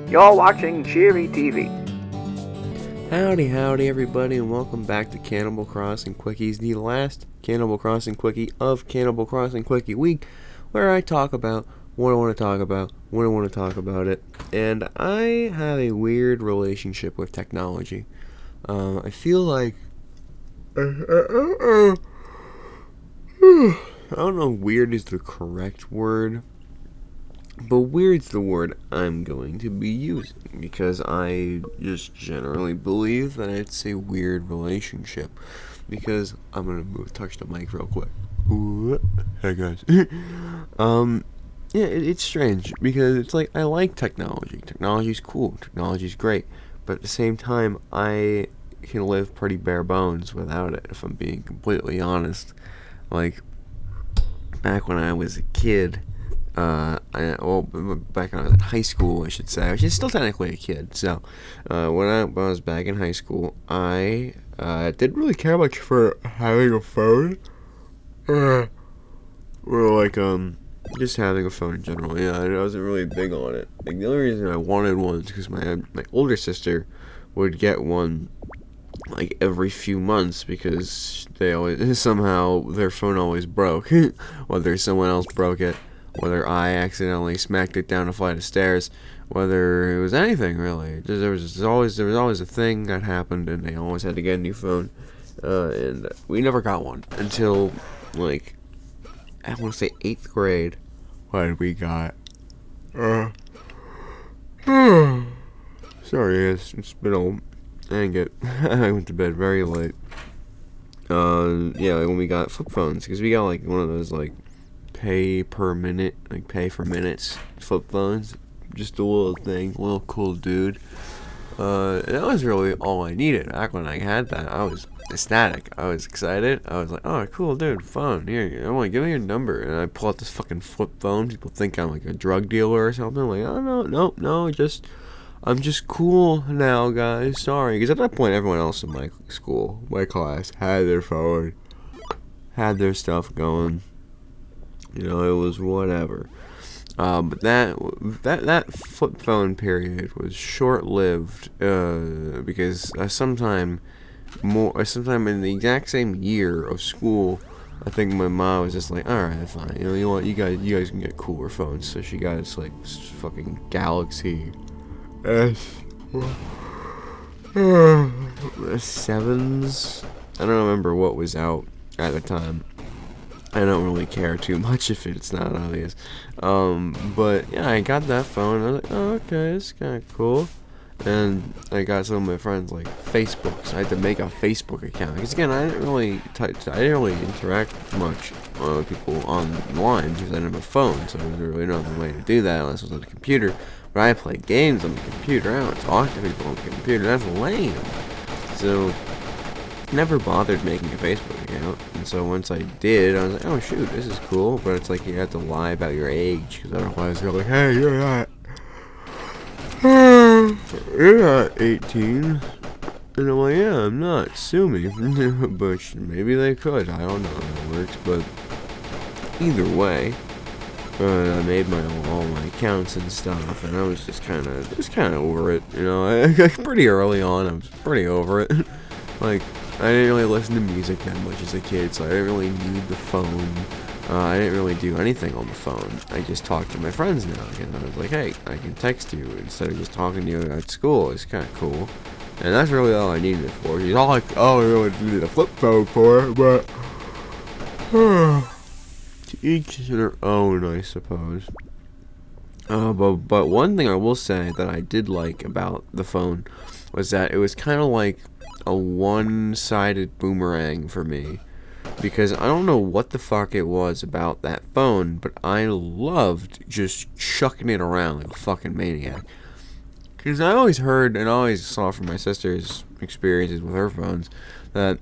You're watching Cheery TV. Howdy everybody, and welcome back to Cannibal Crossing Quickies, the last Cannibal Crossing Quickie of Cannibal Crossing Quickie Week, where I talk about what I want to talk about, when I want to talk about it. And I have a weird relationship with technology. I feel like I don't know if weird is the correct word, but weird's the word I'm going to be using, because I just generally believe that it's a weird relationship. Because I'm gonna touch the mic real quick. Ooh, hey guys. It's strange, because it's like, I like technology. Technology's cool. Technology's great. But at the same time, I can live pretty bare bones without it, if I'm being completely honest. Like, back when I was a kid, back when I was in high school, I should say. I was still technically a kid. So, when I was back in high school, I didn't really care much for having a phone. Or like, just having a phone in general. Yeah, I wasn't really big on it. Like, the only reason I wanted one is because my older sister would get one like every few months, because they always somehow their phone always broke. Whether someone else broke it, whether I accidentally smacked it down a flight of stairs, whether it was anything really. There was always a thing that happened, and they always had to get a new phone. And we never got one until, like, I want to say 8th grade, when we got. Sorry, it's been a. Dang it. I went to bed very late. Like when we got flip phones, because we got like one of those like pay per minute, like pay for minutes flip phones. Just a little thing, a little cool dude. And that was really all I needed. Back when I had that, I was ecstatic. I was excited. I was like, oh, cool dude, phone. Here, I'm like, give me your number. And I pull out this fucking flip phone. People think I'm like a drug dealer or something. I'm like, oh, no, I'm just cool now, guys. Sorry. Because at that point, everyone else in my school, my class, had their phone, had their stuff going. You know, it was whatever. But that flip phone period was short-lived, because sometime in the exact same year of school, I think my mom was just like, all right, fine. You know what? You guys can get cooler phones. So she got us like fucking Galaxy S7s. I don't remember what was out at the time. I don't really care too much if it's not obvious. But yeah, I got that phone. I was like, oh, okay, it's kind of cool. And I got some of my friends like Facebook, so I had to make a Facebook account. Because again, I didn't really interact much with people online, because I didn't have a phone, so there was really no other way to do that unless it was on the computer. But I play games on the computer. I don't talk to people on the computer. That's lame. So never bothered making a Facebook account. And so once I did, I was like, oh shoot, this is cool. But it's like you have to lie about your age, because otherwise they're like, hey, you're not 18. And I'm like, yeah, I'm not. Sue me. But maybe they could. I don't know how it works. But either way, I made all my accounts and stuff, and I was just kind of over it. You know, pretty early on, I was pretty over it. Like, I didn't really listen to music that much as a kid, so I didn't really need the phone. I didn't really do anything on the phone. I just talked to my friends now. And I was like, hey, I can text you instead of just talking to you at school. It's kind of cool. And that's really all I needed it for. He's all like, oh, I really needed a flip phone for it, but to each their own, I suppose. But one thing I will say that I did like about the phone was that it was kind of like a one-sided boomerang for me. Because I don't know what the fuck it was about that phone, but I loved just chucking it around like a fucking maniac. Because I always heard and always saw from my sister's experiences with her phones that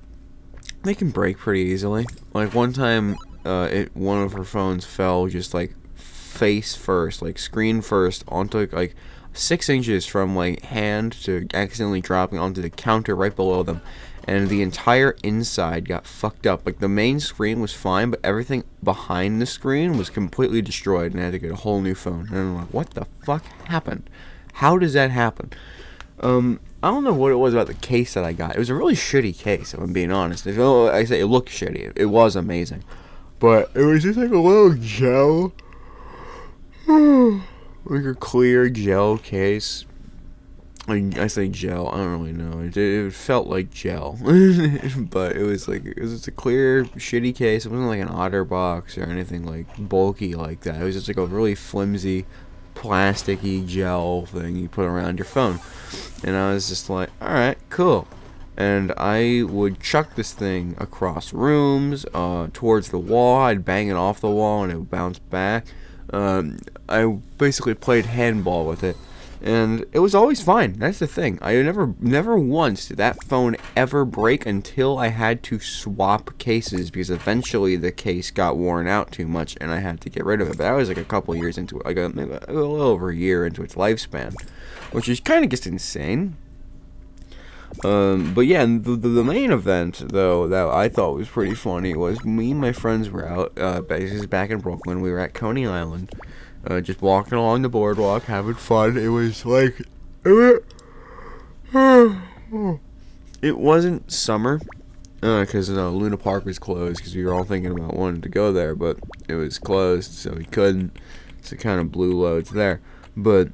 they can break pretty easily. Like one time, one of her phones fell just like face first, like screen first, onto like 6 inches from like hand to accidentally dropping onto the counter right below them. And the entire inside got fucked up. Like, the main screen was fine, but everything behind the screen was completely destroyed, and I had to get a whole new phone. And I'm like, what the fuck happened? How does that happen? I don't know what it was about the case that I got. It was a really shitty case, if I'm being honest. I say it looked shitty. It was amazing. But it was just like a little gel. Like a clear gel case. I say gel, I don't really know. It felt like gel. But it was just a clear, shitty case. It wasn't like an OtterBox or anything like bulky like that. It was just like a really flimsy, plasticky gel thing you put around your phone. And I was just like, alright, cool. And I would chuck this thing across rooms, towards the wall. I'd bang it off the wall and it would bounce back. I basically played handball with it. And it was always fine. That's the thing. I never once did that phone ever break until I had to swap cases, because eventually the case got worn out too much and I had to get rid of it. But that was like a couple years into it, like a little over a year into its lifespan, which is kind of just insane. But yeah, the main event, though, that I thought was pretty funny was me and my friends were out, this is back in Brooklyn. We were at Coney Island, just walking along the boardwalk, having fun. It was like, it wasn't summer, because Luna Park was closed, because we were all thinking about wanting to go there, but it was closed, so we couldn't, so it kind of blew loads there. But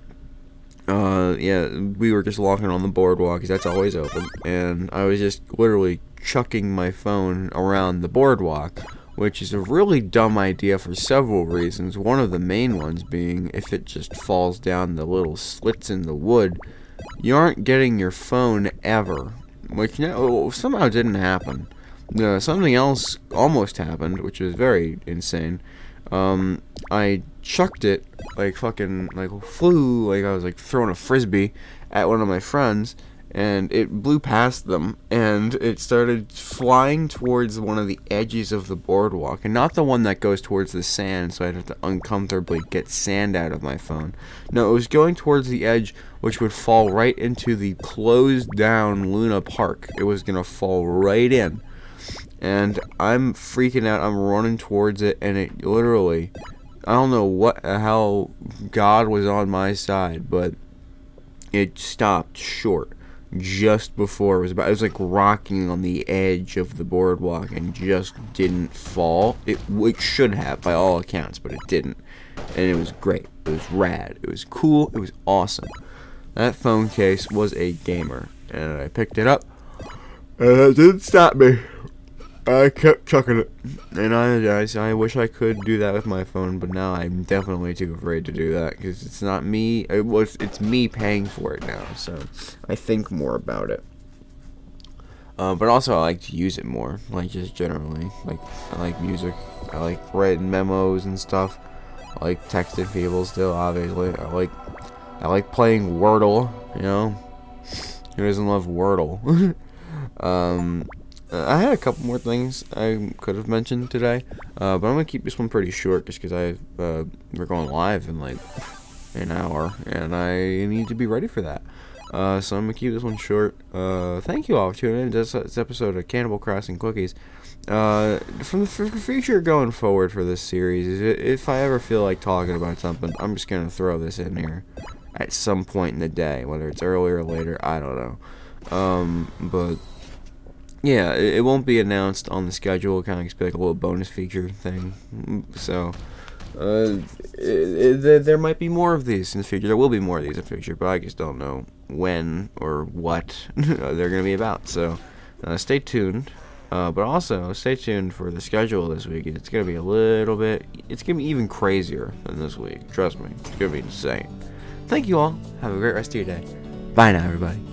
yeah, we were just walking on the boardwalk, because that's always open, and I was just literally chucking my phone around the boardwalk, which is a really dumb idea for several reasons. One of the main ones being, if it just falls down the little slits in the wood, you aren't getting your phone ever, which somehow didn't happen. Something else almost happened, which was very insane. I chucked it, like fucking, like flew, like I was like throwing a Frisbee at one of my friends, and it blew past them, and it started flying towards one of the edges of the boardwalk, and not the one that goes towards the sand, so I'd have to uncomfortably get sand out of my phone. No, it was going towards the edge, which would fall right into the closed down Luna Park. It was gonna fall right in. And I'm freaking out, I'm running towards it, and it literally, I don't know how God was on my side, but it stopped short just before it was like rocking on the edge of the boardwalk and just didn't fall. It should have, by all accounts, but it didn't. And it was great. It was rad. It was cool. It was awesome. That phone case was a gamer, and I picked it up, and it didn't stop me. I kept chucking it, and I wish I could do that with my phone, but now I'm definitely too afraid to do that, because it's not me, it's me paying for it now, so I think more about it. But also I like to use it more, like just generally, like I like music, I like writing memos and stuff, I like texting people still, obviously, I like playing Wordle, you know, who doesn't love Wordle? I had a couple more things I could have mentioned today, but I'm going to keep this one pretty short just because we're going live in like an hour, and I need to be ready for that. So I'm going to keep this one short. Thank you all for tuning in to this episode of Cannibal Crossing Quickies. From the future going forward for this series, if I ever feel like talking about something, I'm just going to throw this in here at some point in the day, whether it's earlier or later, I don't know. But yeah, it won't be announced on the schedule. It kind of just be like a little bonus feature thing. So, there might be more of these in the future. There will be more of these in the future, but I just don't know when or what they're going to be about. So, stay tuned. But also, stay tuned for the schedule this week. It's going to be it's going to be even crazier than this week. Trust me. It's going to be insane. Thank you all. Have a great rest of your day. Bye now, everybody.